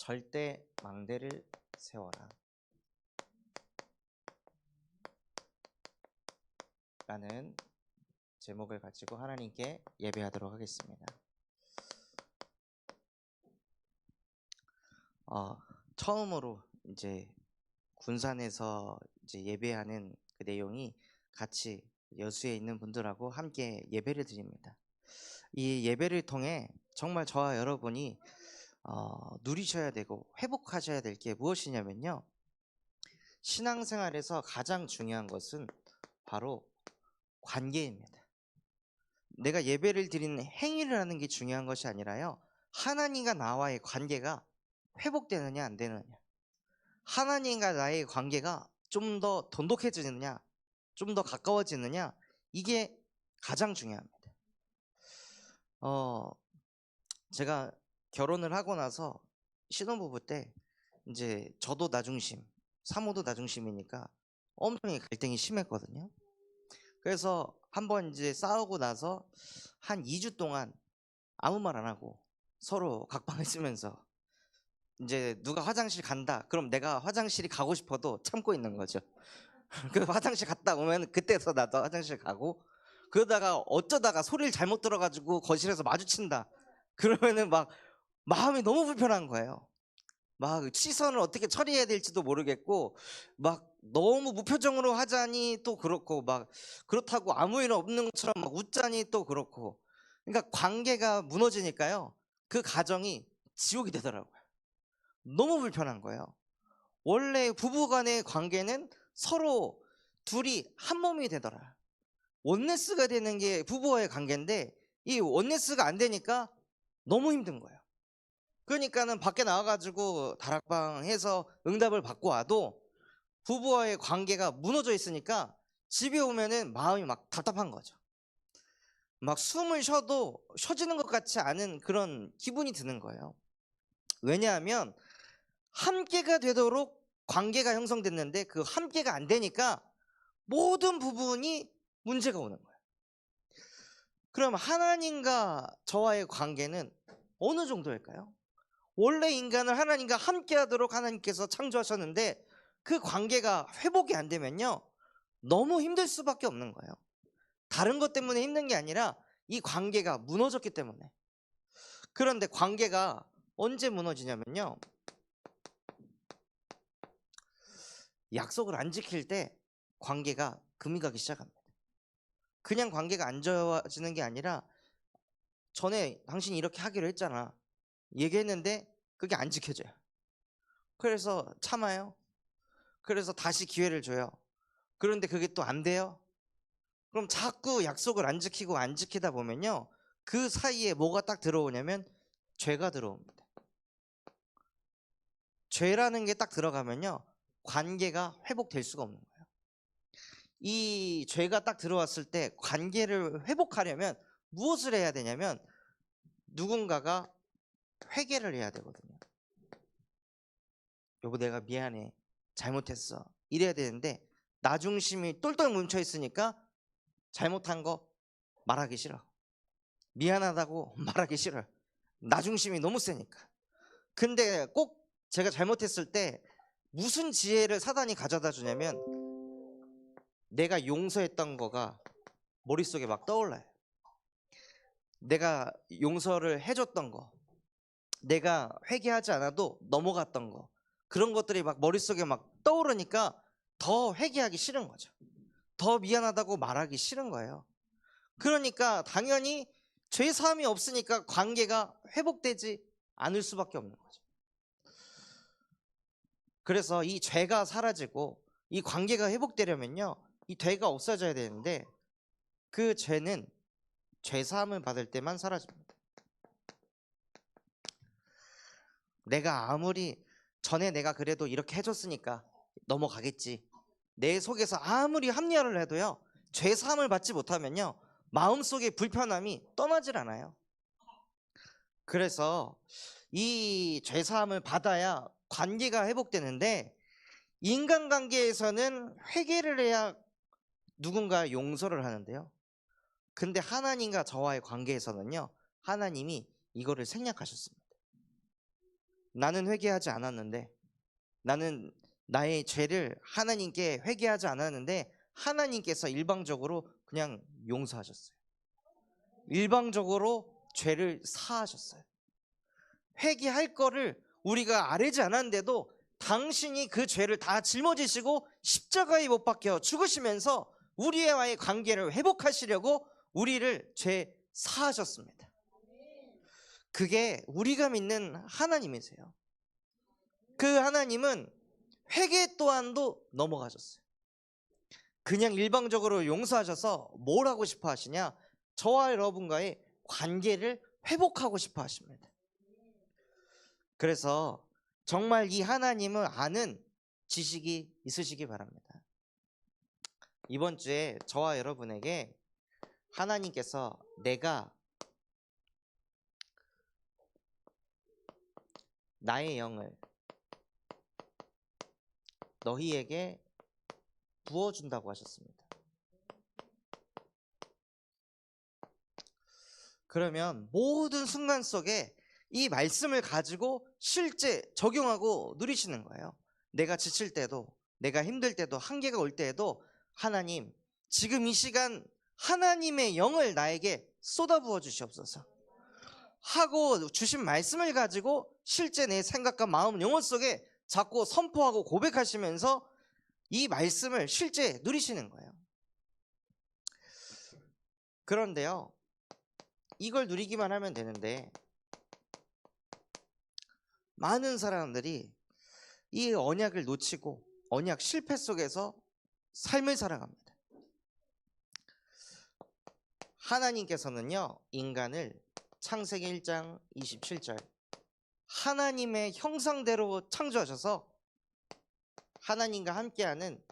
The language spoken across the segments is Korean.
절대 망대를 세워라 라는 제목을 가지고 하나님께 예배하도록 하겠습니다. 처음으로 이제 군산에서 이제 예배하는 그 내용이 같이 여수에 있는 분들하고 함께 예배를 드립니다. 이 예배를 통해 정말 저와 여러분이 누리셔야 되고 회복하셔야 될 게 무엇이냐면요, 신앙생활에서 가장 중요한 것은 바로 관계입니다. 내가 예배를 드리는 행위를 하는 게 중요한 것이 아니라요, 하나님과 나와의 관계가 회복되느냐 안 되느냐, 하나님과 나의 관계가 좀 더 돈독해지느냐, 좀 더 가까워지느냐, 이게 가장 중요합니다. 제가 결혼을 하고 나서 신혼부부 때 이제 저도 나중심, 사모도 나중심이니까 엄청 갈등이 심했거든요. 그래서 한번 이제 싸우고 나서 한 2주 동안 아무 말 안 하고 서로 각방을 쓰면서 이제 누가 화장실 간다 그럼 내가 화장실이 가고 싶어도 참고 있는 거죠. 그 화장실 갔다 오면 그때서 나도 화장실 가고, 그러다가 어쩌다가 소리를 잘못 들어가지고 거실에서 마주친다 그러면은 막 마음이 너무 불편한 거예요. 막 시선을 어떻게 처리해야 될지도 모르겠고, 막 너무 무표정으로 하자니 또 그렇고, 막 그렇다고 아무 일 없는 것처럼 막 웃자니 또 그렇고, 그러니까 관계가 무너지니까요, 그 가정이 지옥이 되더라고요. 너무 불편한 거예요. 원래 부부간의 관계는 서로 둘이 한 몸이 되더라, 원네스가 되는 게 부부와의 관계인데, 이 원네스가 안 되니까 너무 힘든 거예요. 그러니까는 밖에 나와가지고 다락방 해서 응답을 받고 와도 부부와의 관계가 무너져 있으니까 집에 오면은 마음이 막 답답한 거죠. 막 숨을 쉬어도 쉬어지는 것 같지 않은 그런 기분이 드는 거예요. 왜냐하면 함께가 되도록 관계가 형성됐는데 그 함께가 안 되니까 모든 부분이 문제가 오는 거예요. 그럼 하나님과 저와의 관계는 어느 정도일까요? 원래 인간을 하나님과 함께하도록 하나님께서 창조하셨는데 그 관계가 회복이 안 되면요, 너무 힘들 수밖에 없는 거예요. 다른 것 때문에 힘든 게 아니라 이 관계가 무너졌기 때문에. 그런데 관계가 언제 무너지냐면요, 약속을 안 지킬 때 관계가 금이 가기 시작합니다. 그냥 관계가 안 좋아지는 게 아니라, 전에 당신이 이렇게 하기로 했잖아 얘기했는데 그게 안 지켜져요. 그래서 참아요. 그래서 다시 기회를 줘요. 그런데 그게 또 안 돼요. 그럼 자꾸 약속을 안 지키고 안 지키다 보면요, 그 사이에 뭐가 딱 들어오냐면 죄가 들어옵니다. 죄라는 게 딱 들어가면요, 관계가 회복될 수가 없는 거예요. 이 죄가 딱 들어왔을 때 관계를 회복하려면 무엇을 해야 되냐면, 누군가가 회개를 해야 되거든요. 여보 내가 미안해, 잘못했어, 이래야 되는데 나 중심이 똘똘 뭉쳐 있으니까 잘못한 거 말하기 싫어, 미안하다고 말하기 싫어요. 나 중심이 너무 세니까. 근데 꼭 제가 잘못했을 때 무슨 지혜를 사단이 가져다 주냐면, 내가 용서했던 거가 머릿속에 막 떠올라요. 내가 용서를 해줬던 거, 내가 회개하지 않아도 넘어갔던 거, 그런 것들이 막 머릿속에 막 떠오르니까 더 회개하기 싫은 거죠. 더 미안하다고 말하기 싫은 거예요. 그러니까 당연히 죄 사함이 없으니까 관계가 회복되지 않을 수밖에 없는 거죠. 그래서 이 죄가 사라지고 이 관계가 회복되려면요, 이 죄가 없어져야 되는데, 그 죄는 죄 사함을 받을 때만 사라집니다. 내가 아무리 전에 내가 그래도 이렇게 해줬으니까 넘어가겠지, 내 속에서 아무리 합리화를 해도요, 죄 사함을 받지 못하면요, 마음속의 불편함이 떠나질 않아요. 그래서 이 죄 사함을 받아야 관계가 회복되는데, 인간관계에서는 회개를 해야 누군가 용서를 하는데요, 근데 하나님과 저와의 관계에서는요, 하나님이 이거를 생략하셨습니다. 나는 회개하지 않았는데, 나는 나의 죄를 하나님께 회개하지 않았는데 하나님께서 일방적으로 그냥 용서하셨어요. 일방적으로 죄를 사하셨어요. 회개할 거를 우리가 아뢰지 않았는데도 당신이 그 죄를 다 짊어지시고 십자가에 못 박혀 죽으시면서 우리와의 관계를 회복하시려고 우리를 죄 사하셨습니다. 그게 우리가 믿는 하나님이세요. 그 하나님은 회개 또한도 넘어가셨어요. 그냥 일방적으로 용서하셔서 뭘 하고 싶어 하시냐? 저와 여러분과의 관계를 회복하고 싶어 하십니다. 그래서 정말 이 하나님을 아는 지식이 있으시기 바랍니다. 이번 주에 저와 여러분에게 하나님께서 내가 나의 영을 너희에게 부어준다고 하셨습니다. 그러면 모든 순간 속에 이 말씀을 가지고 실제 적용하고 누리시는 거예요. 내가 지칠 때도, 내가 힘들 때도, 한계가 올 때에도 하나님, 지금 이 시간 하나님의 영을 나에게 쏟아부어 주시옵소서 하고 주신 말씀을 가지고 실제 내 생각과 마음, 영혼 속에 자꾸 선포하고 고백하시면서 이 말씀을 실제 누리시는 거예요. 그런데요, 이걸 누리기만 하면 되는데 많은 사람들이 이 언약을 놓치고 언약 실패 속에서 삶을 살아갑니다. 하나님께서는요, 인간을 창세기 1장 27절 하나님의 형상대로 창조하셔서 하나님과 함께하는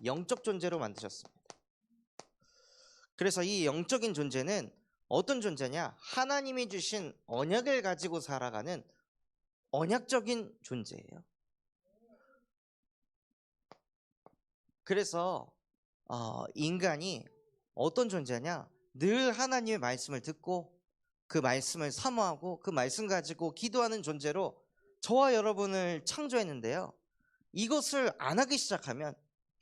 영적 존재로 만드셨습니다. 그래서 이 영적인 존재는 어떤 존재냐? 하나님이 주신 언약을 가지고 살아가는 언약적인 존재예요. 그래서 인간이 어떤 존재냐? 늘 하나님의 말씀을 듣고 그 말씀을 사모하고 그 말씀 가지고 기도하는 존재로 저와 여러분을 창조했는데요, 이것을 안 하기 시작하면,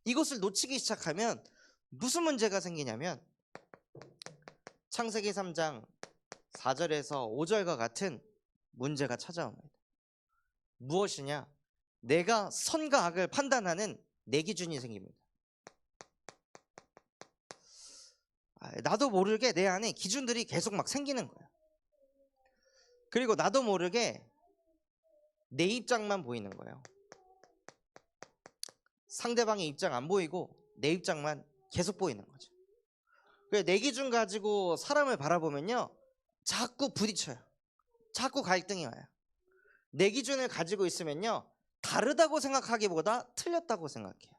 이것을 놓치기 시작하면 무슨 문제가 생기냐면 창세기 3장 4절에서 5절과 같은 문제가 찾아옵니다. 무엇이냐? 내가 선과 악을 판단하는 내 기준이 생깁니다. 나도 모르게 내 안에 기준들이 계속 막 생기는 거예요. 그리고 나도 모르게 내 입장만 보이는 거예요. 상대방의 입장 안 보이고 내 입장만 계속 보이는 거죠. 내 기준 가지고 사람을 바라보면요, 자꾸 부딪혀요. 자꾸 갈등이 와요. 내 기준을 가지고 있으면요, 다르다고 생각하기보다 틀렸다고 생각해요.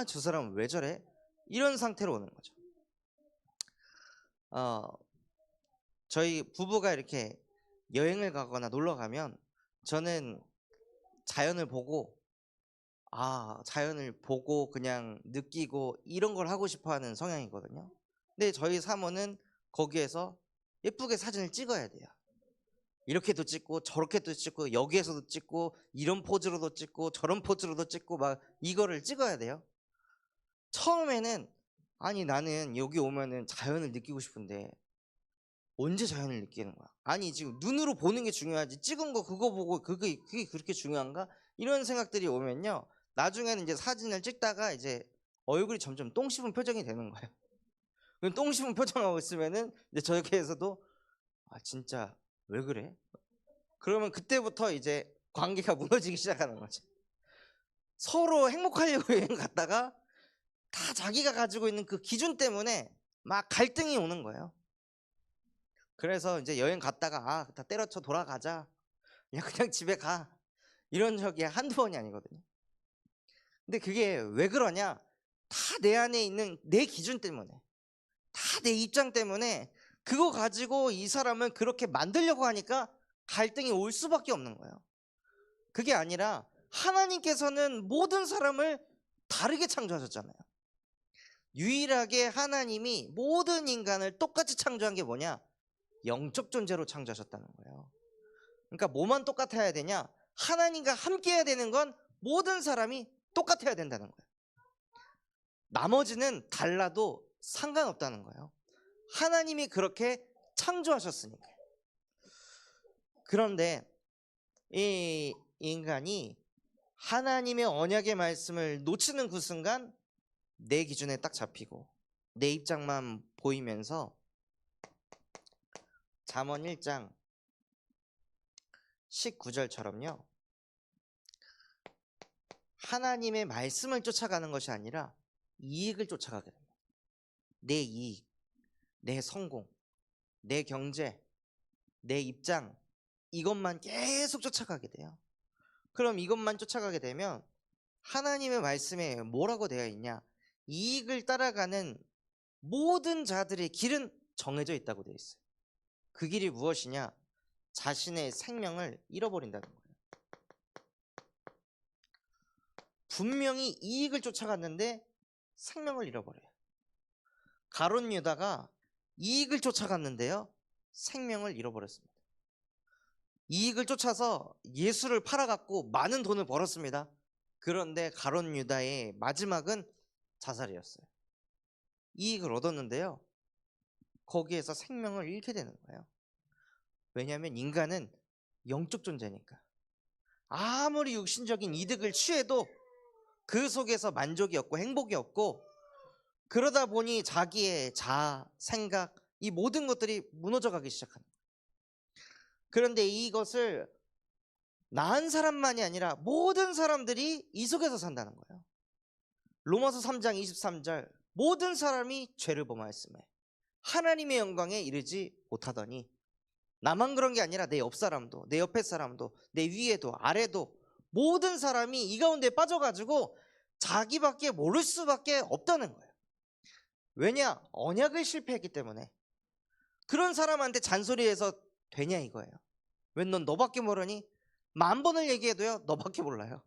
저 사람은 왜 저래? 이런 상태로 오는 거죠. 저희 부부가 이렇게 여행을 가거나 놀러 가면 저는 자연을 보고 그냥 느끼고 이런 걸 하고 싶어 하는 성향이거든요. 근데 저희 사모는 거기에서 예쁘게 사진을 찍어야 돼요. 이렇게도 찍고 저렇게도 찍고 여기에서도 찍고 이런 포즈로도 찍고 저런 포즈로도 찍고 막 이거를 찍어야 돼요. 처음에는 나는 여기 오면은 자연을 느끼고 싶은데 언제 자연을 느끼는 거야? 지금 눈으로 보는 게 중요하지 찍은 거 그거 보고 그게 그렇게 중요한가? 이런 생각들이 오면요, 나중에는 이제 사진을 찍다가 이제 얼굴이 점점 똥 씹은 표정이 되는 거예요. 그럼 똥 씹은 표정하고 있으면은 이제 저에게서도 진짜 왜 그래? 그러면 그때부터 이제 관계가 무너지기 시작하는 거죠. 서로 행복하려고 여행 갔다가 다 자기가 가지고 있는 그 기준 때문에 막 갈등이 오는 거예요. 그래서 이제 여행 갔다가 다 때려쳐 돌아가자, 그냥 집에 가, 이런 적이 한두 번이 아니거든요. 근데 그게 왜 그러냐? 다 내 안에 있는 내 기준 때문에, 다 내 입장 때문에 그거 가지고 이 사람을 그렇게 만들려고 하니까 갈등이 올 수밖에 없는 거예요. 그게 아니라 하나님께서는 모든 사람을 다르게 창조하셨잖아요. 유일하게 하나님이 모든 인간을 똑같이 창조한 게 뭐냐? 영적 존재로 창조하셨다는 거예요. 그러니까 뭐만 똑같아야 되냐? 하나님과 함께 해야 되는 건 모든 사람이 똑같아야 된다는 거예요. 나머지는 달라도 상관없다는 거예요. 하나님이 그렇게 창조하셨으니까. 그런데 이 인간이 하나님의 언약의 말씀을 놓치는 그 순간 내 기준에 딱 잡히고 내 입장만 보이면서 잠언 1장 19절처럼요. 하나님의 말씀을 쫓아가는 것이 아니라 이익을 쫓아가게 됩니다. 내 이익, 내 성공, 내 경제, 내 입장, 이것만 계속 쫓아가게 돼요. 그럼 이것만 쫓아가게 되면 하나님의 말씀에 뭐라고 되어 있냐? 이익을 따라가는 모든 자들의 길은 정해져 있다고 되어 있어요. 그 길이 무엇이냐? 자신의 생명을 잃어버린다는 거예요. 분명히 이익을 쫓아갔는데 생명을 잃어버려요. 가룟 유다가 이익을 쫓아갔는데요, 생명을 잃어버렸습니다. 이익을 쫓아서 예수를 팔아갖고 많은 돈을 벌었습니다. 그런데 가룟 유다의 마지막은 자살이었어요. 이익을 얻었는데요, 거기에서 생명을 잃게 되는 거예요. 왜냐하면 인간은 영적 존재니까. 아무리 육신적인 이득을 취해도 그 속에서 만족이 없고 행복이 없고, 그러다 보니 자기의 자아, 생각, 이 모든 것들이 무너져 가기 시작합니다. 그런데 이것을 나은 사람만이 아니라 모든 사람들이 이 속에서 산다는 거예요. 로마서 3장 23절, 모든 사람이 죄를 범하였으며 하나님의 영광에 이르지 못하더니, 나만 그런 게 아니라 내 옆 사람도, 내 옆에 사람도, 내 위에도 아래도 모든 사람이 이 가운데 빠져가지고 자기밖에 모를 수밖에 없다는 거예요. 왜냐? 언약을 실패했기 때문에. 그런 사람한테 잔소리해서 되냐 이거예요. 왜 넌 너밖에 모르니? 10,000번을 얘기해도요, 너밖에 몰라요.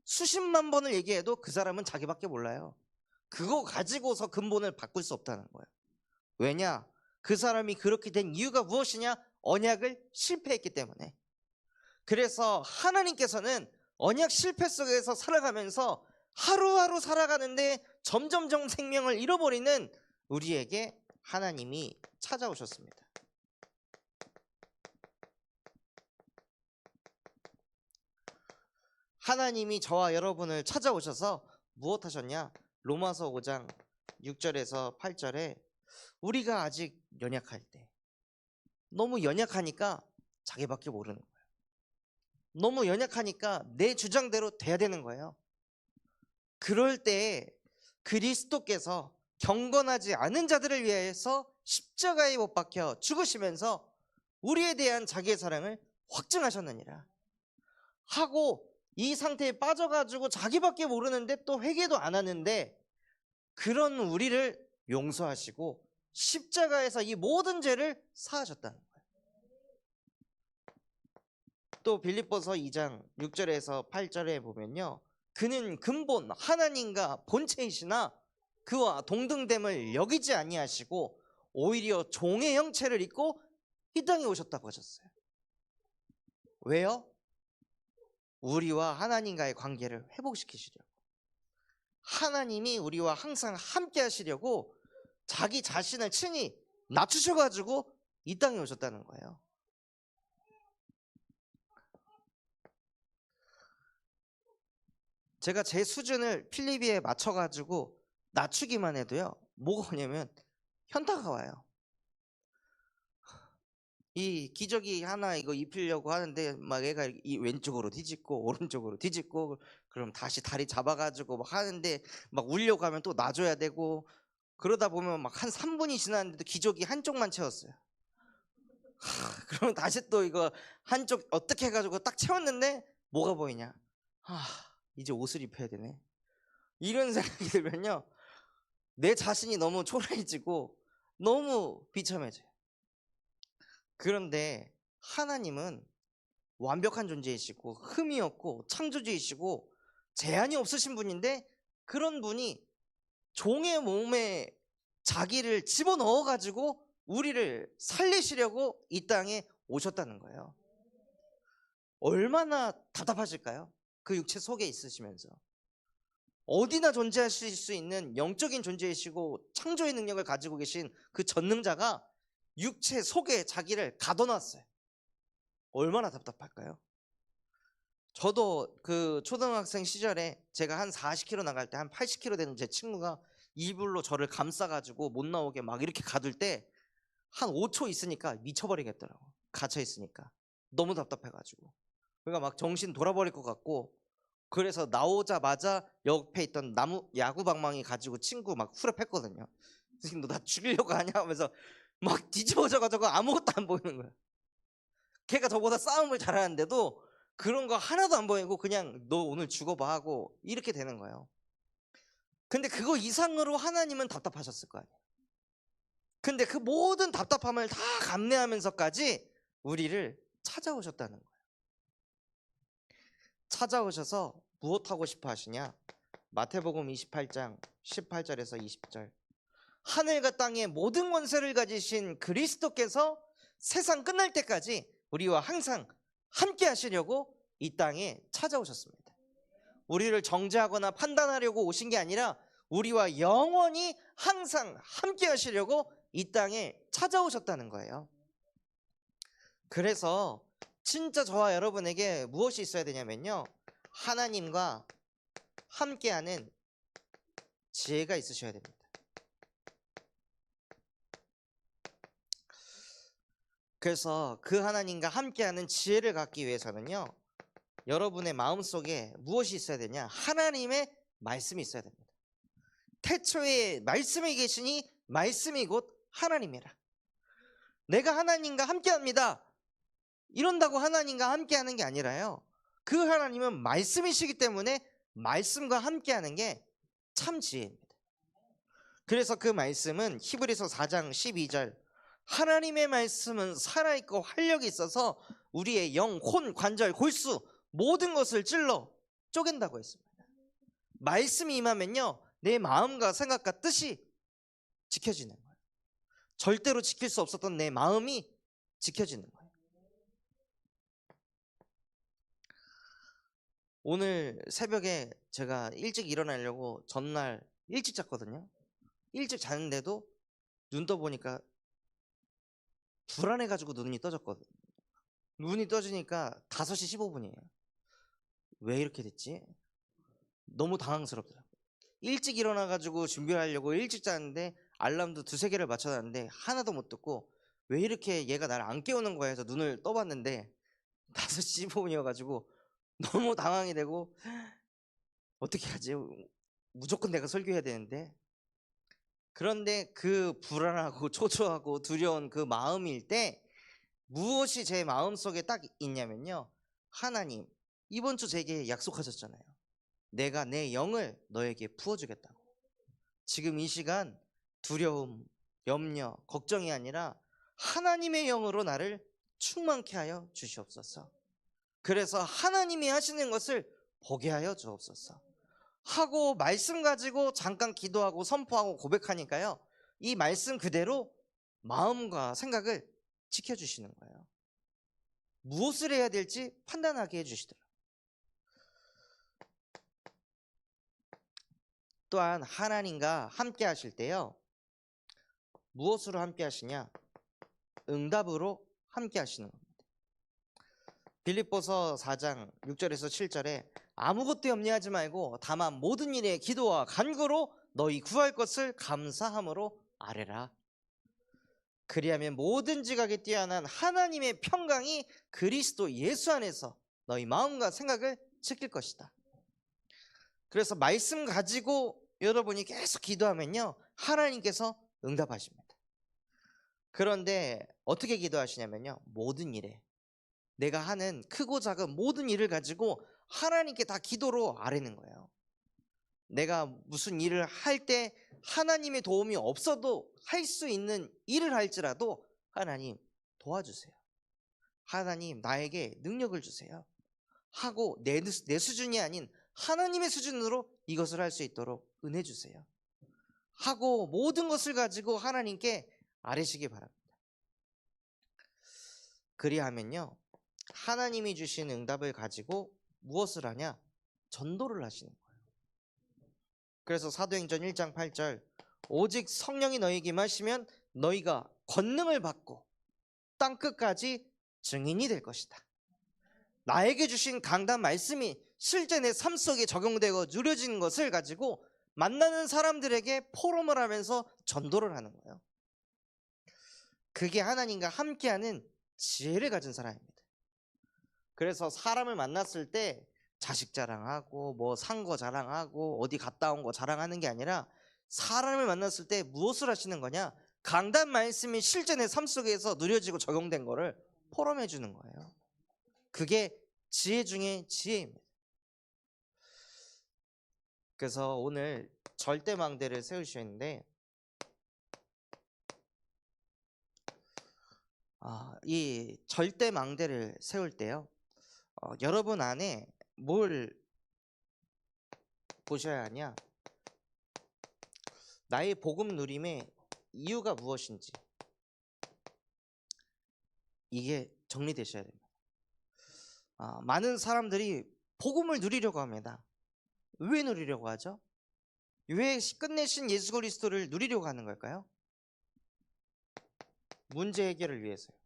수십만 번을 얘기해도 그 사람은 자기밖에 몰라요. 그거 가지고서 근본을 바꿀 수 없다는 거예요. 왜냐? 그 사람이 그렇게 된 이유가 무엇이냐? 언약을 실패했기 때문에. 그래서 하나님께서는 언약 실패 속에서 살아가면서 하루하루 살아가는데 점점점 생명을 잃어버리는 우리에게 하나님이 찾아오셨습니다. 하나님이 저와 여러분을 찾아오셔서 무엇 하셨냐? 로마서 5장 6절에서 8절에 우리가 아직 연약할 때, 너무 연약하니까 자기밖에 모르는 거예요. 너무 연약하니까 내 주장대로 돼야 되는 거예요. 그럴 때 그리스도께서 경건하지 않은 자들을 위해서 십자가에 못 박혀 죽으시면서 우리에 대한 자기의 사랑을 확증하셨느니라 하고, 이 상태에 빠져가지고 자기밖에 모르는데 또 회개도 안 하는데 그런 우리를 용서하시고 십자가에서 이 모든 죄를 사하셨다는 거예요. 또 빌립보서 2장 6절에서 8절에 보면요, 그는 근본 하나님과 본체이시나 그와 동등됨을 여기지 아니하시고 오히려 종의 형체를 입고 이 땅에 오셨다고 하셨어요. 왜요? 우리와 하나님과의 관계를 회복시키시려고. 하나님이 우리와 항상 함께 하시려고 자기 자신을 친히 낮추셔가지고 이 땅에 오셨다는 거예요. 제가 제 수준을 필리비에 맞춰가지고 낮추기만 해도요, 뭐가 오냐면 현타가 와요. 이 기저귀 하나 이거 입히려고 하는데 막 얘가 이 왼쪽으로 뒤집고 오른쪽으로 뒤집고, 그럼 다시 다리 잡아가지고 막 하는데 막 울려고 하면 또 놔줘야 되고, 그러다 보면 막 한 3분이 지났는데도 기저귀 한쪽만 채웠어요. 그러면 다시 또 이거 한쪽 어떻게 해가지고 딱 채웠는데 뭐가 보이냐? 이제 옷을 입혀야 되네. 이런 생각이 들면요, 내 자신이 너무 초라해지고 너무 비참해져요. 그런데 하나님은 완벽한 존재이시고 흠이 없고 창조주이시고 제한이 없으신 분인데, 그런 분이 종의 몸에 자기를 집어넣어 가지고 우리를 살리시려고 이 땅에 오셨다는 거예요. 얼마나 답답하실까요? 그 육체 속에 있으시면서 어디나 존재하실 수 있는 영적인 존재이시고 창조의 능력을 가지고 계신 그 전능자가 육체 속에 자기를 가둬놨어요. 얼마나 답답할까요? 저도 그 초등학생 시절에 제가 한 40km 나갈 때 한 80km 되는 제 친구가 이불로 저를 감싸가지고 못 나오게 막 이렇게 가둘 때 한 5초 있으니까 미쳐버리겠더라고. 갇혀 있으니까 너무 답답해가지고. 그러니까 막 정신 돌아버릴 것 같고, 그래서 나오자마자 옆에 있던 나무 야구 방망이 가지고 친구 막 후려팼거든요. 지금 너 나 죽이려고 하냐 하면서 막 뒤집어져가지고 아무것도 안 보이는 거야. 걔가 저보다 싸움을 잘하는데도 그런 거 하나도 안 보이고 그냥 너 오늘 죽어봐 하고 이렇게 되는 거예요. 근데 그거 이상으로 하나님은 답답하셨을 거 아니에요. 근데 그 모든 답답함을 다 감내하면서까지 우리를 찾아오셨다는 거예요. 찾아오셔서 무엇 하고 싶어 하시냐? 마태복음 28장 18절에서 20절. 하늘과 땅의 모든 권세를 가지신 그리스도께서 세상 끝날 때까지 우리와 항상 함께 하시려고 이 땅에 찾아오셨습니다. 우리를 정죄하거나 판단하려고 오신 게 아니라 우리와 영원히 항상 함께 하시려고 이 땅에 찾아오셨다는 거예요. 그래서 진짜 저와 여러분에게 무엇이 있어야 되냐면요, 하나님과 함께하는 지혜가 있으셔야 됩니다. 그래서 그 하나님과 함께하는 지혜를 갖기 위해서는요, 여러분의 마음속에 무엇이 있어야 되냐? 하나님의 말씀이 있어야 됩니다. 태초에 말씀이 계시니 말씀이 곧 하나님이라. 내가 하나님과 함께합니다 이런다고 하나님과 함께하는 게 아니라요, 그 하나님은 말씀이시기 때문에 말씀과 함께하는 게 참 지혜입니다. 그래서 그 말씀은 히브리서 4장 12절, 하나님의 말씀은 살아있고 활력이 있어서 우리의 영, 혼, 관절, 골수 모든 것을 찔러 쪼갠다고 했습니다. 말씀이 임하면요, 내 마음과 생각과 뜻이 지켜지는 거예요. 절대로 지킬 수 없었던 내 마음이 지켜지는 거예요. 오늘 새벽에 제가 일찍 일어나려고 전날 일찍 잤거든요. 일찍 자는데도 눈 떠보니까 불안해가지고 눈이 떠졌거든요. 눈이 떠지니까 5시 15분이에요. 왜 이렇게 됐지? 너무 당황스럽더라고요. 일찍 일어나가지고 준비하려고 일찍 잤는데 알람도 2-3개를 맞춰놨는데 하나도 못 듣고 왜 이렇게 얘가 나를 안 깨우는 거야 해서 눈을 떠봤는데 5시 15분이어가지고 너무 당황이 되고 어떻게 하지? 무조건 내가 설교해야 되는데. 그런데 그 불안하고 초조하고 두려운 그 마음일 때 무엇이 제 마음속에 딱 있냐면요, 하나님 이번 주 제게 약속하셨잖아요. 내가 내 영을 너에게 부어주겠다고. 지금 이 시간 두려움, 염려, 걱정이 아니라 하나님의 영으로 나를 충만케 하여 주시옵소서. 그래서 하나님이 하시는 것을 보게 하여 주옵소서 하고 말씀 가지고 잠깐 기도하고 선포하고 고백하니까요, 이 말씀 그대로 마음과 생각을 지켜주시는 거예요. 무엇을 해야 될지 판단하게 해주시더라고요. 또한 하나님과 함께 하실 때요, 무엇으로 함께 하시냐? 응답으로 함께 하시는 겁니다. 빌립보서 4장 6절에서 7절에 아무것도 염려하지 말고 다만 모든 일에 기도와 간구로 너희 구할 것을 감사함으로 아뢰라. 그리하면 모든 지각에 뛰어난 하나님의 평강이 그리스도 예수 안에서 너희 마음과 생각을 지킬 것이다. 그래서 말씀 가지고 여러분이 계속 기도하면요, 하나님께서 응답하십니다. 그런데 어떻게 기도하시냐면요, 모든 일에, 내가 하는 크고 작은 모든 일을 가지고 하나님께 다 기도로 아뢰는 거예요. 내가 무슨 일을 할 때 하나님의 도움이 없어도 할 수 있는 일을 할지라도 하나님 도와주세요. 하나님 나에게 능력을 주세요 하고 내 수준이 아닌 하나님의 수준으로 이것을 할 수 있도록 은혜 주세요 하고 모든 것을 가지고 하나님께 아뢰시기 바랍니다. 그리하면요, 하나님이 주신 응답을 가지고 무엇을 하냐? 전도를 하시는 거예요. 그래서 사도행전 1장 8절 오직 성령이 너희에게 임하시면 너희가 권능을 받고 땅끝까지 증인이 될 것이다. 나에게 주신 강단 말씀이 실제 내 삶 속에 적용되고 누려지는 것을 가지고 만나는 사람들에게 포럼을 하면서 전도를 하는 거예요. 그게 하나님과 함께하는 지혜를 가진 사람입니다. 그래서 사람을 만났을 때 자식 자랑하고 뭐 산 거 자랑하고 어디 갔다 온 거 자랑하는 게 아니라 사람을 만났을 때 무엇을 하시는 거냐? 강단 말씀이 실제 내 삶 속에서 누려지고 적용된 거를 포럼해 주는 거예요. 그게 지혜 중에 지혜입니다. 그래서 오늘 절대망대를 세우셨는데 이 절대망대를 세울 때요, 여러분 안에 뭘 보셔야 하냐? 나의 복음 누림의 이유가 무엇인지 이게 정리되셔야 됩니다. 많은 사람들이 복음을 누리려고 합니다. 왜 누리려고 하죠? 왜 끝내신 예수 그리스도를 누리려고 하는 걸까요? 문제 해결을 위해서요.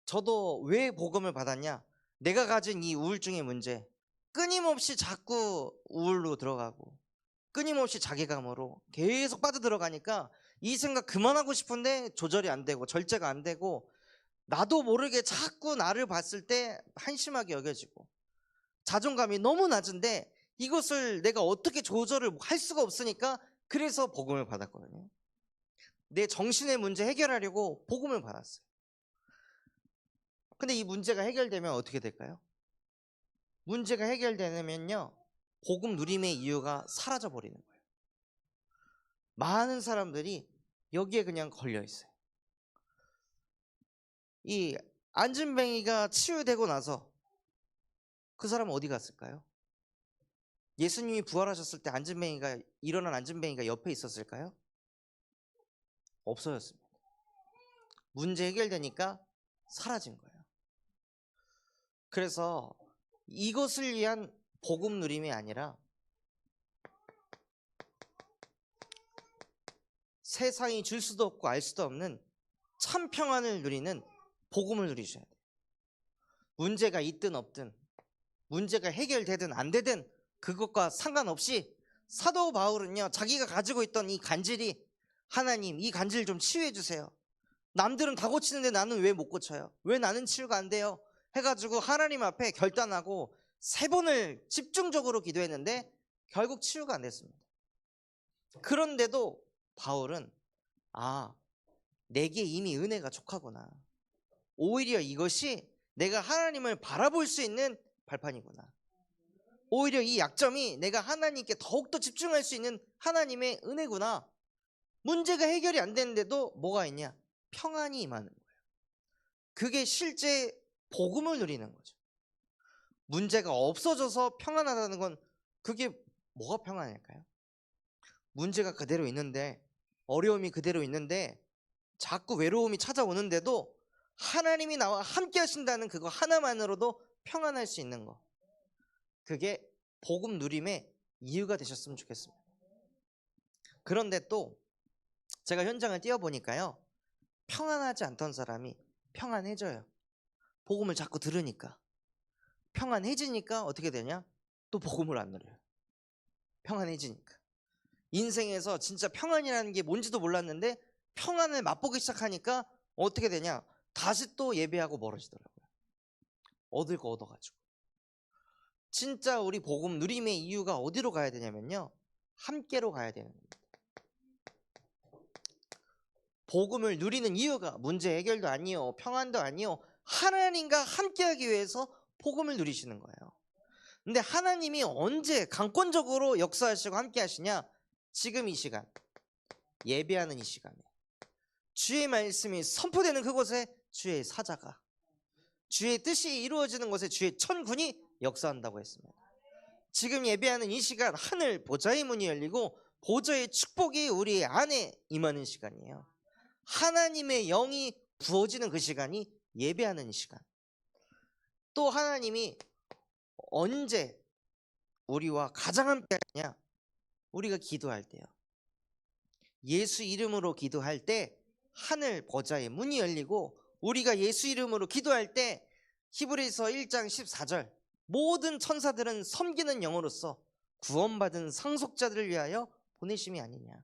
저도 왜 복음을 받았냐? 내가 가진 이 우울증의 문제, 끊임없이 자꾸 우울로 들어가고 끊임없이 자괴감으로 계속 빠져들어가니까 이 생각 그만하고 싶은데 조절이 안 되고 절제가 안 되고 나도 모르게 자꾸 나를 봤을 때 한심하게 여겨지고 자존감이 너무 낮은데 이것을 내가 어떻게 조절을 할 수가 없으니까 그래서 복음을 받았거든요. 내 정신의 문제 해결하려고 복음을 받았어요. 근데 이 문제가 해결되면 어떻게 될까요? 문제가 해결되면요, 복음 누림의 이유가 사라져 버리는 거예요. 많은 사람들이 여기에 그냥 걸려 있어요. 이 안진뱅이가 치유되고 나서 그 사람은 어디 갔을까요? 예수님이 부활하셨을 때 일어난 안진뱅이가 옆에 있었을까요? 없어졌습니다. 문제 해결되니까 사라진 거예요. 그래서 이것을 위한 복음 누림이 아니라 세상이 줄 수도 없고 알 수도 없는 참 평안을 누리는 복음을 누리셔야 돼요. 문제가 있든 없든, 문제가 해결되든 안 되든 그것과 상관없이 사도 바울은요, 자기가 가지고 있던 이 간질이, 하나님 이 간질 좀 치유해 주세요. 남들은 다 고치는데 나는 왜 못 고쳐요? 왜 나는 치유가 안 돼요? 해가지고 하나님 앞에 결단하고 3번을 집중적으로 기도했는데 결국 치유가 안 됐습니다. 그런데도 바울은 내게 이미 은혜가 족하구나. 오히려 이것이 내가 하나님을 바라볼 수 있는 발판이구나. 오히려 이 약점이 내가 하나님께 더욱더 집중할 수 있는 하나님의 은혜구나. 문제가 해결이 안 되는데도 뭐가 있냐? 평안이 임하는 거예요. 그게 실제 복음을 누리는 거죠. 문제가 없어져서 평안하다는 건 그게 뭐가 평안일까요? 문제가 그대로 있는데, 어려움이 그대로 있는데 자꾸 외로움이 찾아오는데도 하나님이 나와 함께 하신다는 그거 하나만으로도 평안할 수 있는 거, 그게 복음 누림의 이유가 되셨으면 좋겠습니다. 그런데 또 제가 현장을 뛰어보니까요, 평안하지 않던 사람이 평안해져요. 복음을 자꾸 들으니까. 평안해지니까 어떻게 되냐? 또 복음을 안 누려요. 평안해지니까. 인생에서 진짜 평안이라는 게 뭔지도 몰랐는데 평안을 맛보기 시작하니까 어떻게 되냐? 다시 또 예배하고 멀어지더라고요. 얻을 거 얻어가지고. 진짜 우리 복음 누림의 이유가 어디로 가야 되냐면요, 함께로 가야 되는 겁니다. 복음을 누리는 이유가 문제 해결도 아니요, 평안도 아니요, 하나님과 함께하기 위해서 복음을 누리시는 거예요. 근데 하나님이 언제 강권적으로 역사하시고 함께 하시냐? 지금 이 시간, 예배하는 이 시간에 주의 말씀이 선포되는 그곳에 주의 사자가, 주의 뜻이 이루어지는 곳에 주의 천군이 역사한다고 했습니다. 지금 예배하는 이 시간, 하늘 보좌의 문이 열리고 보좌의 축복이 우리 안에 임하는 시간이에요. 하나님의 영이 부어지는 그 시간이 예배하는 시간. 또 하나님이 언제 우리와 가장 함께 하냐? 우리가 기도할 때요. 예수 이름으로 기도할 때 하늘 보좌의 문이 열리고, 우리가 예수 이름으로 기도할 때 히브리서 1장 14절 모든 천사들은 섬기는 영으로서 구원받은 상속자들을 위하여 보내심이 아니냐.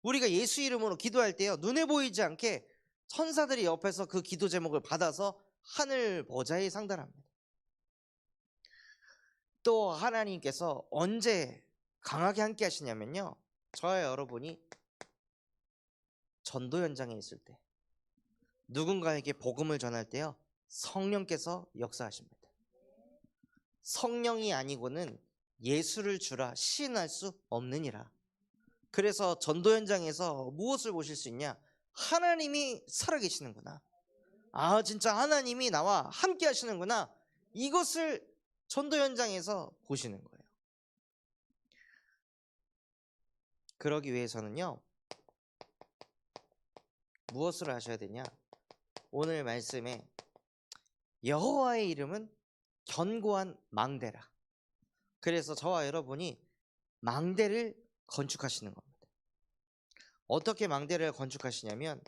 우리가 예수 이름으로 기도할 때요, 눈에 보이지 않게 천사들이 옆에서 그 기도 제목을 받아서 하늘 보좌에 상달합니다. 또 하나님께서 언제 강하게 함께 하시냐면요, 저와 여러분이 전도 현장에 있을 때, 누군가에게 복음을 전할 때요, 성령께서 역사하십니다. 성령이 아니고는 예수를 주라 시인할 수 없느니라. 그래서 전도 현장에서 무엇을 보실 수 있냐? 하나님이 살아계시는구나. 아, 진짜 하나님이 나와 함께 하시는구나. 이것을 전도 현장에서 보시는 거예요. 그러기 위해서는요, 무엇을 하셔야 되냐? 오늘 말씀에 여호와의 이름은 견고한 망대라. 그래서 저와 여러분이 망대를 건축하시는 겁니다. 어떻게 망대를 건축하시냐면,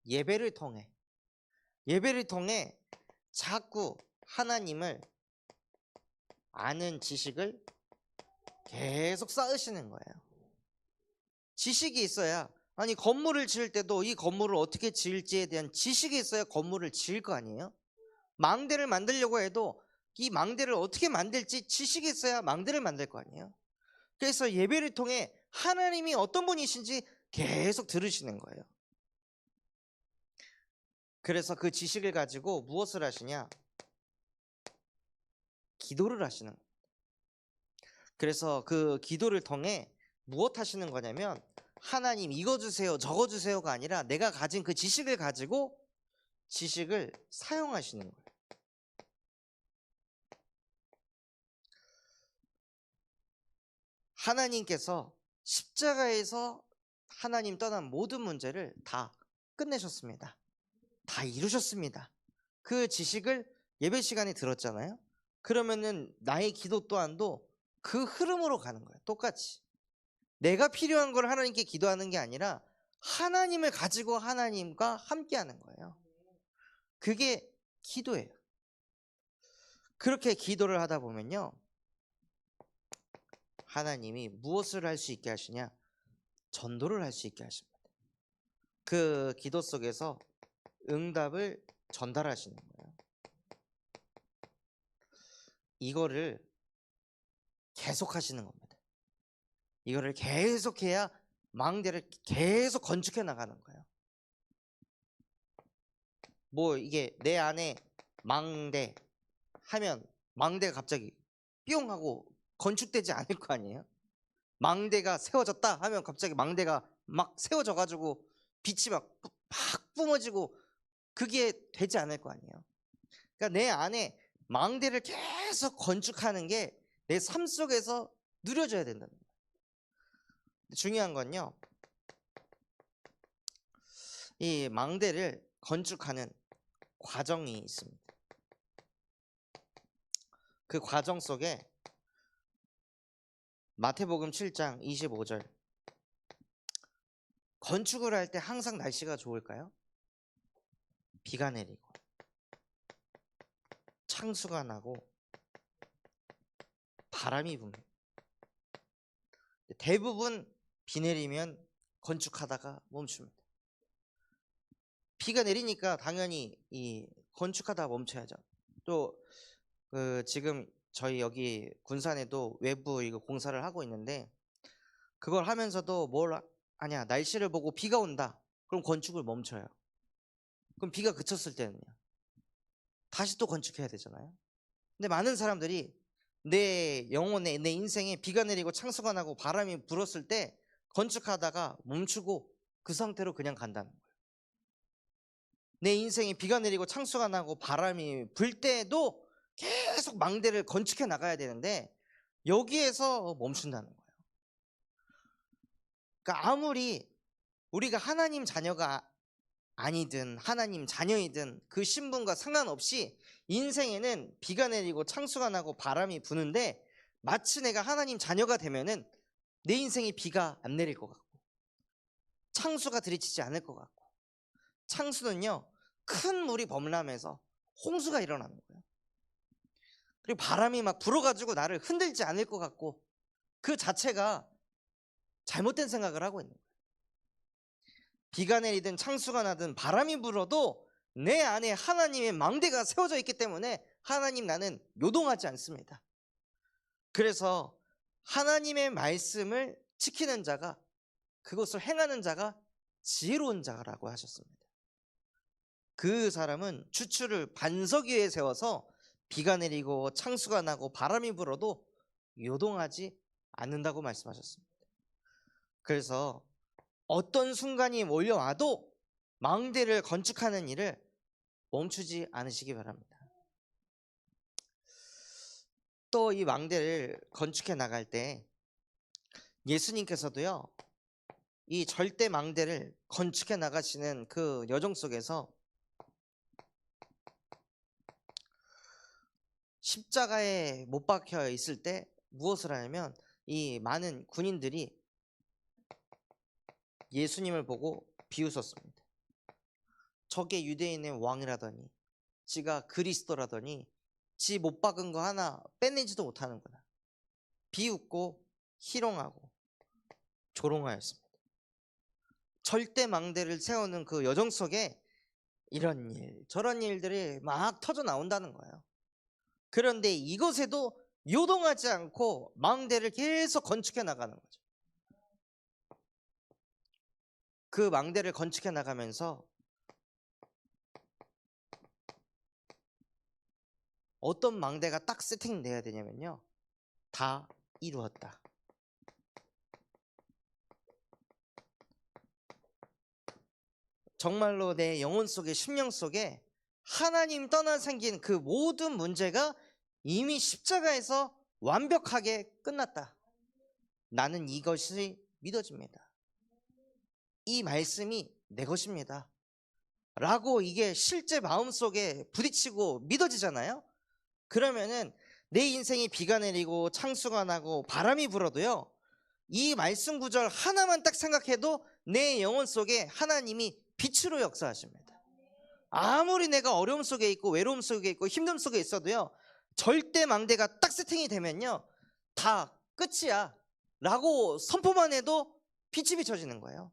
예배를 통해 자꾸 하나님을 아는 지식을 계속 쌓으시는 거예요. 지식이 있어야, 아니 건물을 지을 때도 이 건물을 어떻게 지을지에 대한 지식이 있어야 건물을 지을 거 아니에요? 망대를 만들려고 해도 이 망대를 어떻게 만들지 지식이 있어야 망대를 만들 거 아니에요? 그래서 예배를 통해 하나님이 어떤 분이신지 계속 들으시는 거예요. 그래서 그 지식을 가지고 무엇을 하시냐? 기도를 하시는 거예요. 그래서 그 기도를 통해 무엇 하시는 거냐면, 하나님 이거 주세요 저거 주세요가 아니라 내가 가진 그 지식을 가지고 지식을 사용하시는 거예요. 하나님께서 십자가에서 하나님 떠난 모든 문제를 다 끝내셨습니다. 다 이루셨습니다. 그 지식을 예배 시간에 들었잖아요. 그러면은 나의 기도 또한도 그 흐름으로 가는 거예요. 똑같이 내가 필요한 걸 하나님께 기도하는 게 아니라 하나님을 가지고 하나님과 함께 하는 거예요. 그게 기도예요. 그렇게 기도를 하다 보면요, 하나님이 무엇을 할 수 있게 하시냐? 전도를 할 수 있게 하십니다. 그 기도 속에서 응답을 전달하시는 거예요. 이거를 계속 하시는 겁니다. 이거를 계속해야 망대를 계속 건축해 나가는 거예요. 뭐 이게 내 안에 망대 하면 망대가 갑자기 뿅 하고 건축되지 않을 거 아니에요? 망대가 세워졌다 하면 갑자기 망대가 막 세워져 가지고 빛이 막 뿜어지고 그게 되지 않을 거 아니에요? 그러니까 내 안에 망대를 계속 건축하는 게 내 삶 속에서 누려져야 된다는 거예요. 중요한 건요, 이 망대를 건축하는 과정이 있습니다. 그 과정 속에 마태복음 7장 25절, 건축을 할 때 항상 날씨가 좋을까요? 비가 내리고 창수가 나고 바람이 붑니다. 대부분 비 내리면 건축하다가 멈춥니다. 비가 내리니까 당연히 이 건축하다가 멈춰야죠. 또 지금 저희 여기 군산에도 외부 이거 공사를 하고 있는데, 그걸 하면서도 뭘 하냐, 날씨를 보고 비가 온다 그럼 건축을 멈춰요. 그럼 비가 그쳤을 때는요, 다시 또 건축해야 되잖아요. 근데 많은 사람들이 내 영혼에, 내 인생에 비가 내리고 창수가 나고 바람이 불었을 때 건축하다가 멈추고 그 상태로 그냥 간다는 거예요. 내 인생에 비가 내리고 창수가 나고 바람이 불 때도 계속 망대를 건축해 나가야 되는데 여기에서 멈춘다는 거예요. 그러니까 아무리 우리가 하나님 자녀가 아니든 하나님 자녀이든 그 신분과 상관없이 인생에는 비가 내리고 창수가 나고 바람이 부는데 마치 내가 하나님 자녀가 되면은 내 인생에 비가 안 내릴 것 같고 창수가 들이치지 않을 것 같고 창수는요 큰 물이 범람해서 홍수가 일어나는 거예요. 그리고 바람이 막 불어가지고 나를 흔들지 않을 것 같고 그 자체가 잘못된 생각을 하고 있는 거예요. 비가 내리든 창수가 나든 바람이 불어도 내 안에 하나님의 망대가 세워져 있기 때문에 하나님 나는 요동하지 않습니다. 그래서 하나님의 말씀을 지키는 자가 그것을 행하는 자가 지혜로운 자라고 하셨습니다. 그 사람은 추추를 반석 위에 세워서 비가 내리고 창수가 나고 바람이 불어도 요동하지 않는다고 말씀하셨습니다. 그래서 어떤 순간이 몰려와도 망대를 건축하는 일을 멈추지 않으시기 바랍니다. 또 이 망대를 건축해 나갈 때 예수님께서도요 이 절대 망대를 건축해 나가시는 그 여정 속에서 십자가에 못 박혀 있을 때 무엇을 하냐면 이 많은 군인들이 예수님을 보고 비웃었습니다. 저게 유대인의 왕이라더니 지가 그리스도라더니 지 못 박은 거 하나 빼내지도 못하는구나. 비웃고 희롱하고 조롱하였습니다. 절대 망대를 세우는 그 여정 속에 이런 일 저런 일들이 막 터져 나온다는 거예요. 그런데 이것에도 요동하지 않고 망대를 계속 건축해 나가는 거죠. 그 망대를 건축해 나가면서 어떤 망대가 딱 세팅돼야 되냐면요 다 이루었다. 정말로 내 영혼 속에 심령 속에 하나님 떠나 생긴 그 모든 문제가 이미 십자가에서 완벽하게 끝났다. 나는 이것이 믿어집니다. 이 말씀이 내 것입니다. 라고 이게 실제 마음속에 부딪히고 믿어지잖아요. 그러면은 내 인생이 비가 내리고 창수가 나고 바람이 불어도요 이 말씀 구절 하나만 딱 생각해도 내 영혼 속에 하나님이 빛으로 역사하십니다. 아무리 내가 어려움 속에 있고 외로움 속에 있고 힘듦 속에 있어도요 절대 망대가 딱 세팅이 되면요 다 끝이야 라고 선포만 해도 빛이 비춰지는 거예요.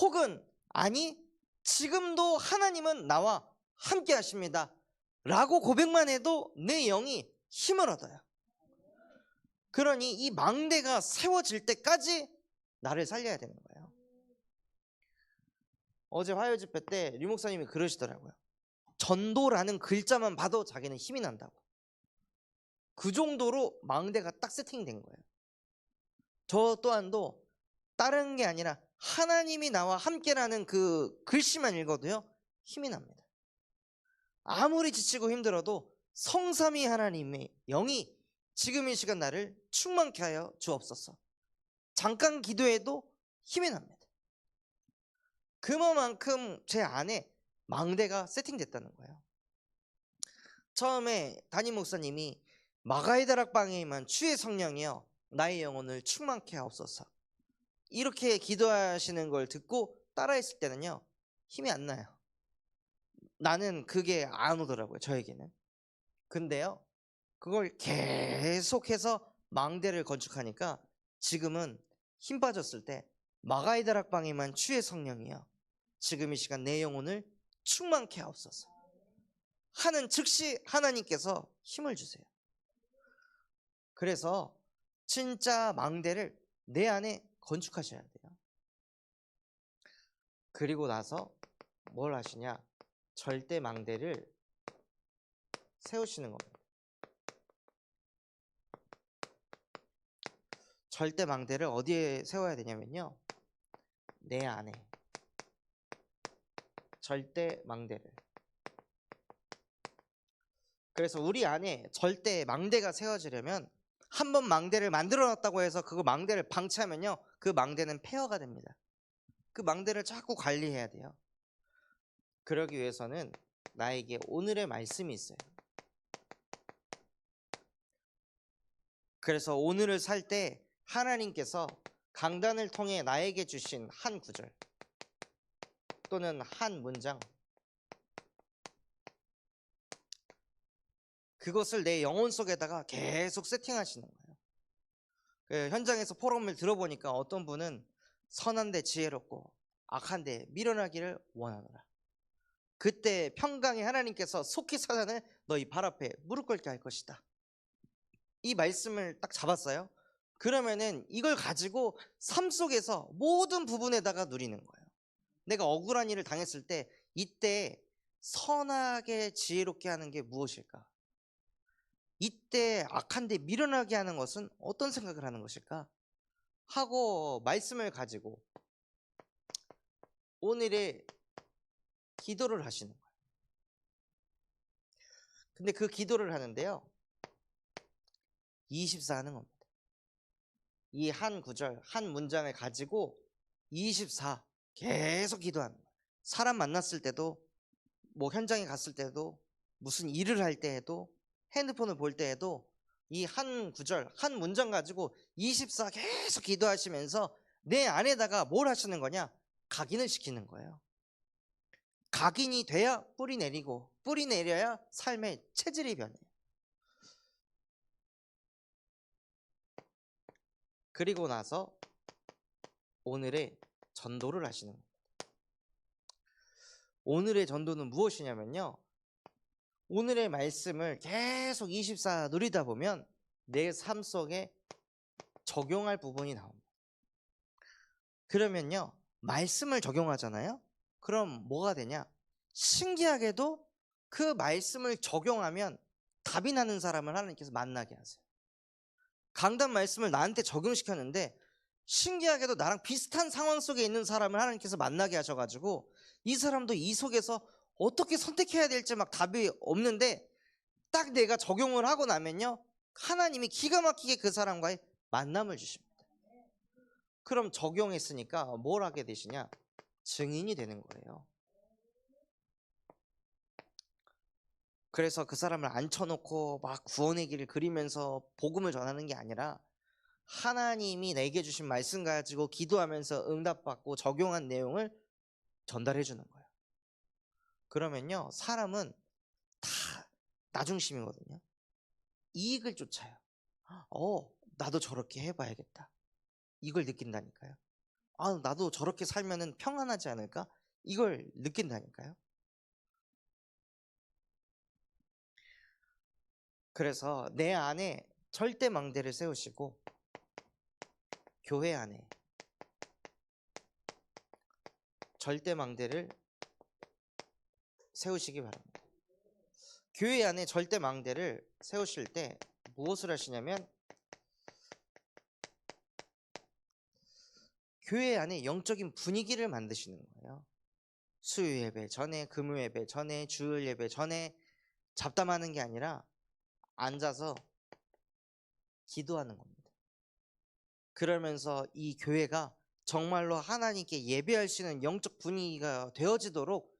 혹은 아니 지금도 하나님은 나와 함께 하십니다 라고 고백만 해도 내 영이 힘을 얻어요. 그러니 이 망대가 세워질 때까지 나를 살려야 되는 거예요. 어제 화요 집회 때 류 목사님이 그러시더라고요. 전도라는 글자만 봐도 자기는 힘이 난다고. 그 정도로 망대가 딱 세팅된 거예요. 저 또한도 다른 게 아니라 하나님이 나와 함께라는 그 글씨만 읽어도요 힘이 납니다. 아무리 지치고 힘들어도 성삼위 하나님의 영이 지금 이 시간 나를 충만케 하여 주옵소서. 잠깐 기도해도 힘이 납니다. 그만큼 제 안에 망대가 세팅됐다는 거예요. 처음에 담임 목사님이 마가의 다락방에만 주의 성령이여 나의 영혼을 충만케 하옵소서 이렇게 기도하시는 걸 듣고 따라했을 때는요 힘이 안 나요. 나는 그게 안 오더라고요 저에게는. 근데요 그걸 계속해서 망대를 건축하니까 지금은 힘 빠졌을 때 마가의 다락방에만 주의 성령이여 지금 이 시간 내 영혼을 충만케 하옵소서 하는 즉시 하나님께서 힘을 주세요. 그래서 진짜 망대를 내 안에 건축하셔야 돼요. 그리고 나서 뭘 하시냐 절대 망대를 세우시는 겁니다. 절대 망대를 어디에 세워야 되냐면요 내 안에 절대 망대를. 그래서 우리 안에 절대 망대가 세워지려면 한번 망대를 만들어 놨다고 해서 그거 망대를 방치하면요 그 망대는 폐허가 됩니다. 그 망대를 자꾸 관리해야 돼요. 그러기 위해서는 나에게 오늘의 말씀이 있어요. 그래서 오늘을 살 때 하나님께서 강단을 통해 나에게 주신 한 구절 또는 한 문장, 그것을 내 영혼 속에다가 계속 세팅하시는 거예요. 그 현장에서 포럼을 들어보니까 어떤 분은 선한데 지혜롭고 악한데 미련하기를 원하노라. 그때 평강의 하나님께서 속히 사단을 너희 발 앞에 무릎 꿇게 할 것이다. 이 말씀을 딱 잡았어요. 그러면은 이걸 가지고 삶 속에서 모든 부분에다가 누리는 거예요. 내가 억울한 일을 당했을 때 이때 선하게 지혜롭게 하는 게 무엇일까? 이때 악한데 미련하게 하는 것은 어떤 생각을 하는 것일까? 하고 말씀을 가지고 오늘의 기도를 하시는 거예요. 근데 그 기도를 하는데요, 24 하는 겁니다. 이 한 구절, 한 문장을 가지고 24 계속 기도하는 거예요. 사람 만났을 때도, 뭐 현장에 갔을 때도, 무슨 일을 할 때에도, 핸드폰을 볼 때에도 이 한 구절, 한 문장 가지고 24 계속 기도하시면서 내 안에다가 뭘 하시는 거냐? 각인을 시키는 거예요. 각인이 돼야 뿌리 내리고, 뿌리 내려야 삶의 체질이 변해요. 그리고 나서 오늘의 전도를 하시는 겁니다. 오늘의 전도는 무엇이냐면요, 오늘의 말씀을 계속 24 누리다 보면 내 삶 속에 적용할 부분이 나옵니다. 그러면요, 말씀을 적용하잖아요. 그럼 뭐가 되냐? 신기하게도 그 말씀을 적용하면 답이 나는 사람을 하나님께서 만나게 하세요. 강단 말씀을 나한테 적용시켰는데 신기하게도 나랑 비슷한 상황 속에 있는 사람을 하나님께서 만나게 하셔가지고 이 사람도 이 속에서 어떻게 선택해야 될지 막 답이 없는데 딱 내가 적용을 하고 나면요, 하나님이 기가 막히게 그 사람과의 만남을 주십니다. 그럼 적용했으니까 뭘 하게 되시냐? 증인이 되는 거예요. 그래서 그 사람을 앉혀놓고 막 구원의 길을 그리면서 복음을 전하는 게 아니라 하나님이 내게 주신 말씀 가지고 기도하면서 응답받고 적용한 내용을 전달해 주는 거예요. 그러면요, 사람은 다 나중심이거든요. 이익을 쫓아요. 나도 저렇게 해봐야겠다. 이걸 느낀다니까요. 나도 저렇게 살면은 평안하지 않을까? 이걸 느낀다니까요. 그래서 내 안에 절대 망대를 세우시고 교회 안에 절대 망대를 세우시기 바랍니다. 교회 안에 절대 망대를 세우실 때 무엇을 하시냐면 교회 안에 영적인 분위기를 만드시는 거예요. 수요 예배 전에, 금요 예배 전에, 주일 예배 전에 잡담하는 게 아니라 앉아서 기도하는 겁니다. 그러면서 이 교회가 정말로 하나님께 예배할 수 있는 영적 분위기가 되어지도록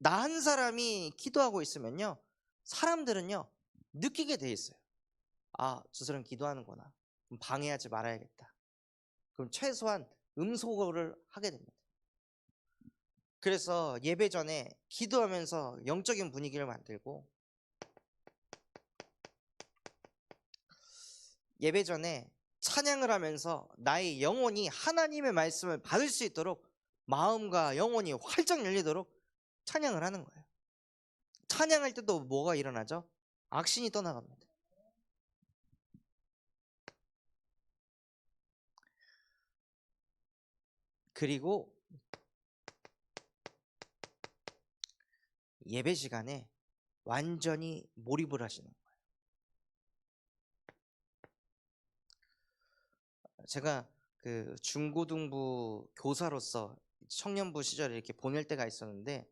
나 한 사람이 기도하고 있으면요, 사람들은요 느끼게 돼 있어요. 저 사람 기도하는구나. 그럼 방해하지 말아야겠다. 그럼 최소한 음소거를 하게 됩니다. 그래서 예배 전에 기도하면서 영적인 분위기를 만들고, 예배 전에 찬양을 하면서 나의 영혼이 하나님의 말씀을 받을 수 있도록 마음과 영혼이 활짝 열리도록 찬양을 하는 거예요. 찬양할 때도 뭐가 일어나죠? 악신이 떠나갑니다. 그리고 예배 시간에 완전히 몰입을 하시는 거예요. 제가 그 중고등부 교사로서 청년부 시절에 이렇게 보낼 때가 있었는데,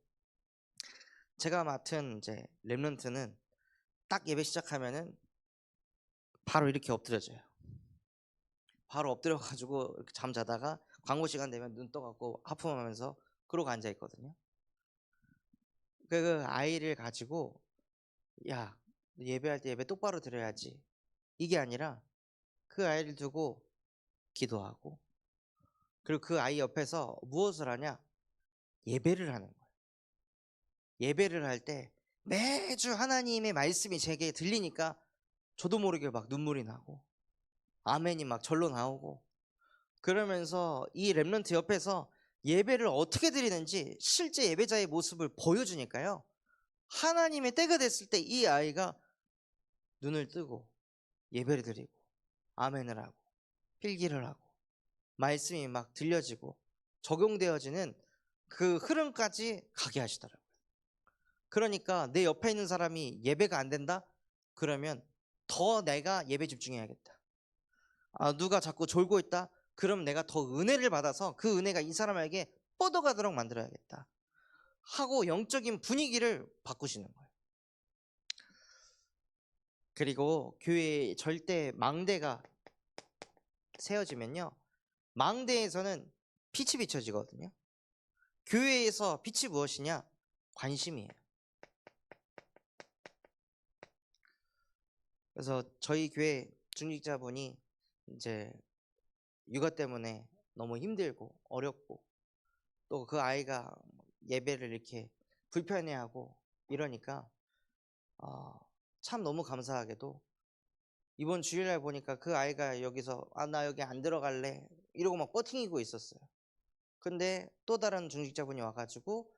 제가 맡은 이제 렘넌트는 딱 예배 시작하면은 바로 이렇게 엎드려져요. 바로 엎드려가지고 이렇게 잠자다가 광고 시간 되면 눈 떠갖고 하품하면서 그러고 앉아 있거든요. 그 아이를 가지고 야, 예배할 때 예배 똑바로 드려야지. 이게 아니라 그 아이를 두고 기도하고, 그리고 그 아이 옆에서 무엇을 하냐? 예배를 하는 거예요. 예배를 할 때 매주 하나님의 말씀이 제게 들리니까 저도 모르게 막 눈물이 나고 아멘이 막 절로 나오고, 그러면서 이 렘넌트 옆에서 예배를 어떻게 드리는지 실제 예배자의 모습을 보여주니까요, 하나님의 때가 됐을 때 이 아이가 눈을 뜨고 예배를 드리고 아멘을 하고 필기를 하고 말씀이 막 들려지고 적용되어지는 그 흐름까지 가게 하시더라고요. 그러니까 내 옆에 있는 사람이 예배가 안 된다? 그러면 더 내가 예배 집중해야겠다. 누가 자꾸 졸고 있다? 그럼 내가 더 은혜를 받아서 그 은혜가 이 사람에게 뻗어가도록 만들어야겠다 하고 영적인 분위기를 바꾸시는 거예요. 그리고 교회에 절대 망대가 세워지면요, 망대에서는 빛이 비춰지거든요. 교회에서 빛이 무엇이냐? 관심이에요. 그래서 저희 교회 중직자분이 이제 육아 때문에 너무 힘들고 어렵고, 또 그 아이가 예배를 이렇게 불편해하고 이러니까 참 너무 감사하게도 이번 주일날 보니까 그 아이가 여기서 나 여기 안 들어갈래 이러고 막 버팅이고 있었어요. 근데 또 다른 중직자분이 와가지고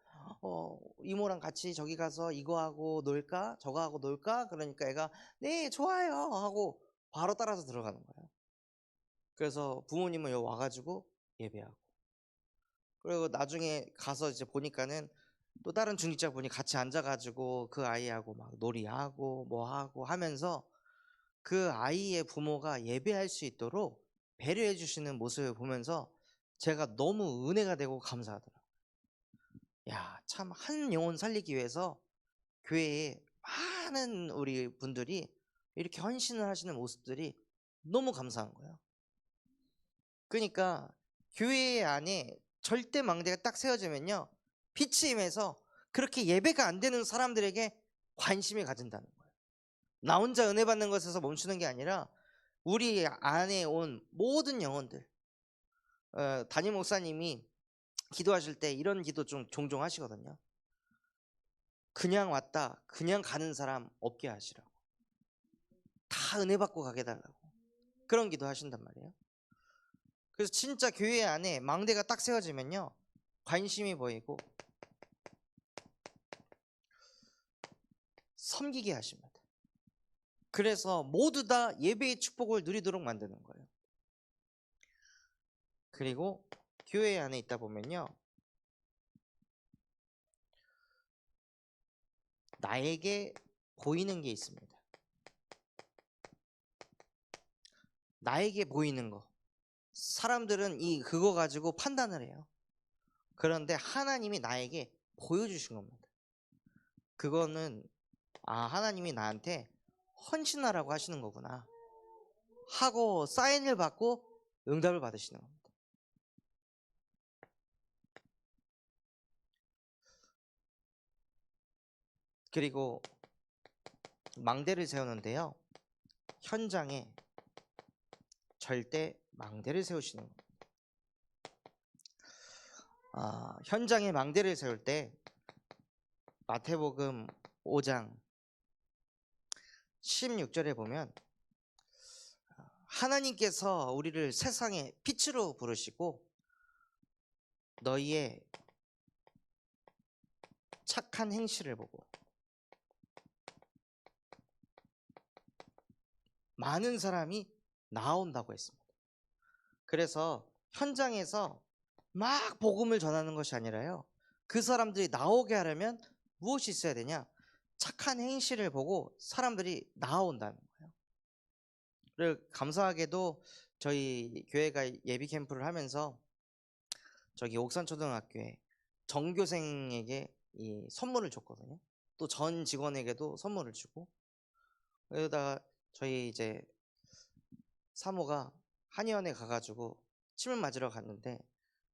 이모랑 같이 저기 가서 이거 하고 놀까 저거 하고 놀까, 그러니까 애가 네 좋아요 하고 바로 따라서 들어가는 거예요. 그래서 부모님은 여기 와가지고 예배하고, 그리고 나중에 가서 이제 보니까는 또 다른 중직자분이 같이 앉아가지고 그 아이하고 막 놀이하고 뭐 하고 하면서 그 아이의 부모가 예배할 수 있도록 배려해 주시는 모습을 보면서 제가 너무 은혜가 되고 감사하더라고요. 야, 참 한 영혼 살리기 위해서 교회에 많은 우리 분들이 이렇게 헌신을 하시는 모습들이 너무 감사한 거예요. 그러니까 교회 안에 절대 망대가 딱 세워지면요, 빛이 임해서 그렇게 예배가 안 되는 사람들에게 관심이 가진다는 거예요. 나 혼자 은혜 받는 것에서 멈추는 게 아니라 우리 안에 온 모든 영혼들, 담임 목사님이 기도하실 때 이런 기도 좀 종종 하시거든요. 그냥 왔다 그냥 가는 사람 없게 하시라고, 다 은혜 받고 가게 달라고, 그런 기도 하신단 말이에요. 그래서 진짜 교회 안에 망대가 딱 세워지면요, 관심이 보이고 섬기게 하십니다. 그래서 모두 다 예배의 축복을 누리도록 만드는 거예요. 그리고 교회 안에 있다 보면요, 나에게 보이는 게 있습니다. 나에게 보이는 거. 사람들은 그거 가지고 판단을 해요. 그런데 하나님이 나에게 보여주신 겁니다. 그거는 하나님이 나한테 헌신하라고 하시는 거구나 하고 사인을 받고 응답을 받으시는 겁니다. 그리고 망대를 세우는데요, 현장에 절대 망대를 세우시는 겁니다. 현장에 망대를 세울 때 마태복음 5장 16절에 보면 하나님께서 우리를 세상의 빛으로 부르시고 너희의 착한 행실을 보고 많은 사람이 나온다고 했습니다. 그래서 현장에서 막 복음을 전하는 것이 아니라요, 그 사람들이 나오게 하려면 무엇이 있어야 되냐? 착한 행실을 보고 사람들이 나온다는 거예요. 그리고 감사하게도 저희 교회가 예비 캠프를 하면서 저기 옥산초등학교에 전교생에게 이 선물을 줬거든요. 또 전 직원에게도 선물을 주고, 그러다가 저희 이제 사모가 한의원에 가가지고 침을 맞으러 갔는데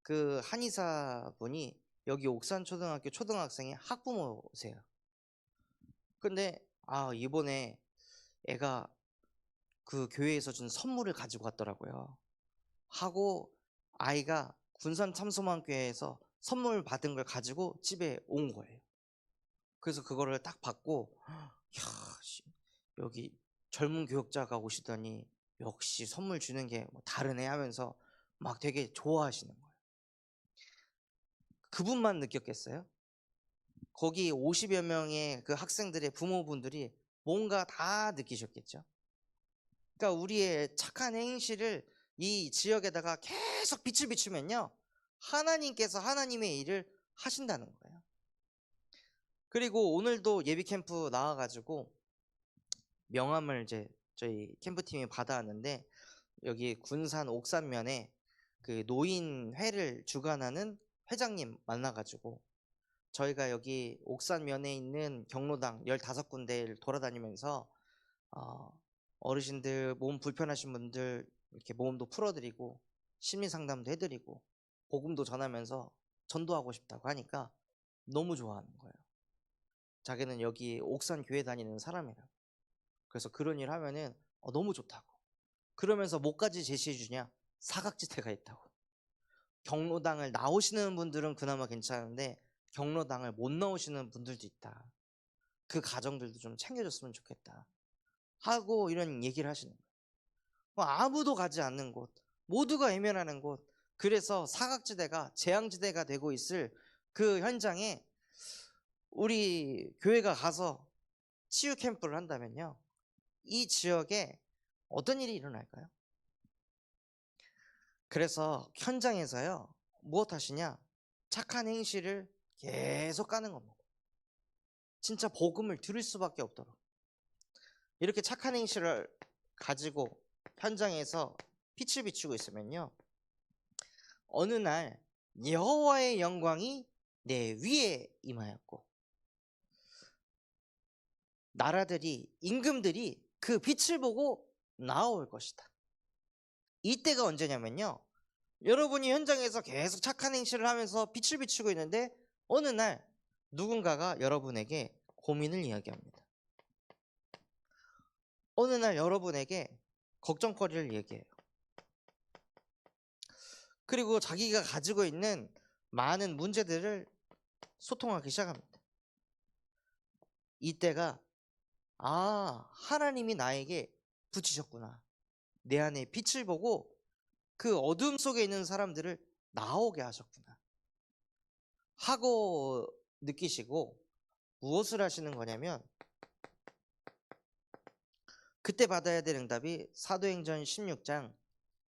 그 한의사 분이 여기 옥산초등학교 초등학생의 학부모세요. 근데 이번에 애가 그 교회에서 준 선물을 가지고 왔더라고요. 하고 아이가 군산 참소망교회에서 선물 받은 걸 가지고 집에 온 거예요. 그래서 그거를 딱 받고 여기 젊은 교역자가 오시더니 역시 선물 주는 게 뭐 다르네 하면서 막 되게 좋아하시는 거예요. 그분만 느꼈겠어요? 거기 50여 명의 그 학생들의 부모분들이 뭔가 다 느끼셨겠죠. 그러니까 우리의 착한 행실을 이 지역에다가 계속 빛을 비추면요, 하나님께서 하나님의 일을 하신다는 거예요. 그리고 오늘도 예비 캠프 나와가지고 명함을 이제 저희 캠프팀이 받아왔는데, 여기 군산 옥산면에 그 노인회를 주관하는 회장님 만나가지고 저희가 여기 옥산면에 있는 경로당 15군데를 돌아다니면서 어르신들 몸 불편하신 분들 이렇게 몸도 풀어드리고 심리 상담도 해드리고 복음도 전하면서 전도하고 싶다고 하니까 너무 좋아하는 거예요. 자기는 여기 옥산 교회 다니는 사람이라고. 그래서 그런 일 하면은 너무 좋다고. 그러면서 뭐까지 제시해 주냐? 사각지대가 있다고. 경로당을 나오시는 분들은 그나마 괜찮은데 경로당을 못 나오시는 분들도 있다. 그 가정들도 좀 챙겨줬으면 좋겠다 하고 이런 얘기를 하시는 거예요. 아무도 가지 않는 곳, 모두가 외면하는 곳, 그래서 사각지대가 재앙지대가 되고 있을 그 현장에 우리 교회가 가서 치유 캠프를 한다면요, 이 지역에 어떤 일이 일어날까요? 그래서 현장에서요, 무엇 하시냐? 착한 행실을 계속 까는 겁니다. 진짜 복음을 들을 수밖에 없도록. 이렇게 착한 행실을 가지고 현장에서 빛을 비추고 있으면요, 어느 날 여호와의 영광이 내 위에 임하였고 나라들이, 임금들이 그 빛을 보고 나올 것이다. 이때가 언제냐면요, 여러분이 현장에서 계속 착한 행실을 하면서 빛을 비추고 있는데 어느 날 누군가가 여러분에게 고민을 이야기합니다. 어느 날 여러분에게 걱정거리를 얘기해요. 그리고 자기가 가지고 있는 많은 문제들을 소통하기 시작합니다. 이때가 하나님이 나에게 붙이셨구나. 내 안에 빛을 보고 그 어둠 속에 있는 사람들을 나오게 하셨구나 하고 느끼시고 무엇을 하시는 거냐면, 그때 받아야 될 응답이 사도행전 16장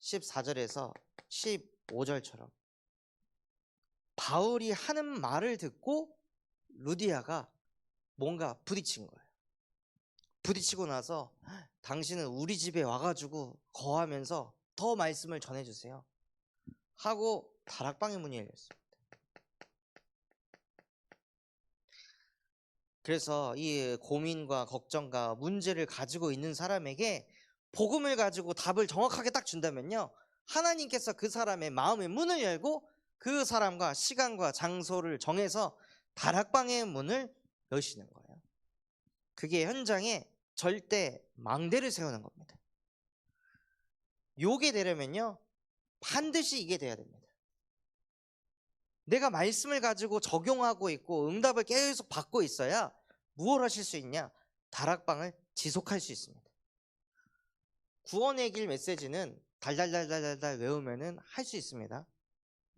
14절에서 15절처럼 바울이 하는 말을 듣고 루디아가 뭔가 부딪힌 거예요. 부딪히고 나서 당신은 우리 집에 와가지고 거하면서 더 말씀을 전해주세요 하고 다락방의 문이 열렸습니다. 그래서 이 고민과 걱정과 문제를 가지고 있는 사람에게 복음을 가지고 답을 정확하게 딱 준다면요, 하나님께서 그 사람의 마음의 문을 열고 그 사람과 시간과 장소를 정해서 다락방의 문을 여시는 거예요. 그게 현장에 절대 망대를 세우는 겁니다. 요게 되려면요, 반드시 이게 돼야 됩니다. 내가 말씀을 가지고 적용하고 있고 응답을 계속 받고 있어야 무엇을 하실 수 있냐? 다락방을 지속할 수 있습니다. 구원의 길 메시지는 달달달달달달 외우면은 할 수 있습니다.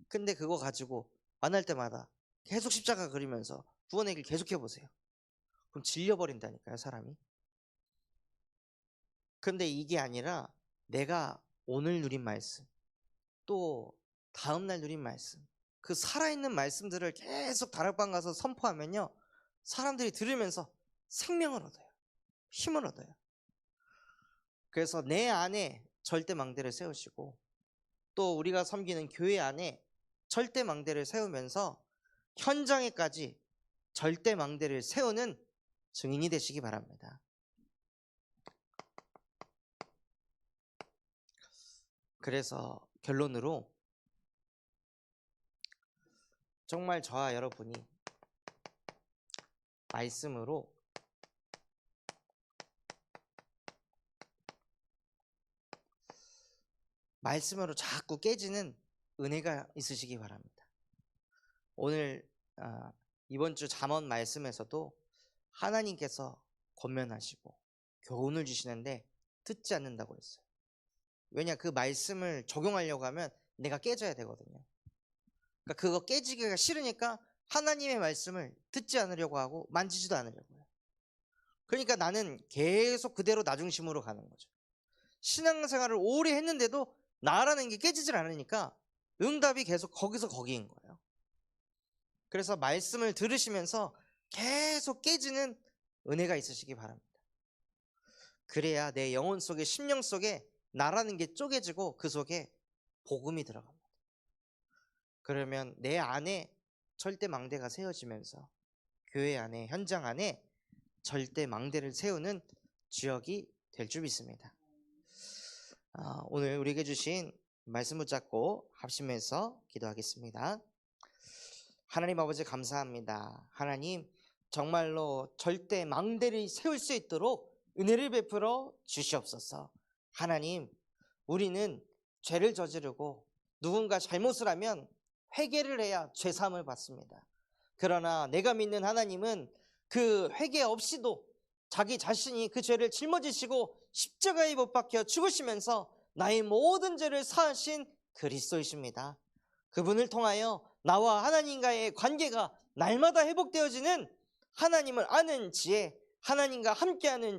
근데 그거 가지고 만날 때마다 계속 십자가 그리면서 구원의 길 계속 해보세요. 그럼 질려버린다니까요, 사람이. 근데 이게 아니라 내가 오늘 누린 말씀, 또 다음날 누린 말씀, 그 살아있는 말씀들을 계속 다락방 가서 선포하면요, 사람들이 들으면서 생명을 얻어요. 힘을 얻어요. 그래서 내 안에 절대 망대를 세우시고 또 우리가 섬기는 교회 안에 절대 망대를 세우면서 현장에까지 절대 망대를 세우는 증인이 되시기 바랍니다. 그래서 결론으로 정말 저와 여러분이 말씀으로 자꾸 깨지는 은혜가 있으시기 바랍니다. 오늘 이번 주 잠언 말씀에서도 하나님께서 권면하시고 교훈을 주시는데 듣지 않는다고 했어요. 왜냐, 그 말씀을 적용하려고 하면 내가 깨져야 되거든요. 그러니까 그거 깨지기가 싫으니까 하나님의 말씀을 듣지 않으려고 하고 만지지도 않으려고 해요. 그러니까 나는 계속 그대로 나중심으로 가는 거죠. 신앙생활을 오래 했는데도 나라는 게 깨지질 않으니까 응답이 계속 거기서 거기인 거예요. 그래서 말씀을 들으시면서 계속 깨지는 은혜가 있으시기 바랍니다. 그래야 내 영혼 속에, 심령 속에 나라는 게 쪼개지고 그 속에 복음이 들어갑니다. 그러면 내 안에 절대 망대가 세워지면서 교회 안에, 현장 안에 절대 망대를 세우는 주역이 될 줄 믿습니다. 오늘 우리에게 주신 말씀 붙잡고 합심해서 기도하겠습니다. 하나님 아버지 감사합니다. 하나님 정말로 절대 망대를 세울 수 있도록 은혜를 베풀어 주시옵소서. 하나님, 우리는 죄를 저지르고 누군가 잘못을 하면 회개를 해야 죄사함을 받습니다. 그러나 내가 믿는 하나님은 그 회개 없이도 자기 자신이 그 죄를 짊어지시고 십자가에 못 박혀 죽으시면서 나의 모든 죄를 사하신 그리스도이십니다. 그분을 통하여 나와 하나님과의 관계가 날마다 회복되어지는 하나님을 아는 지혜, 하나님과 함께하는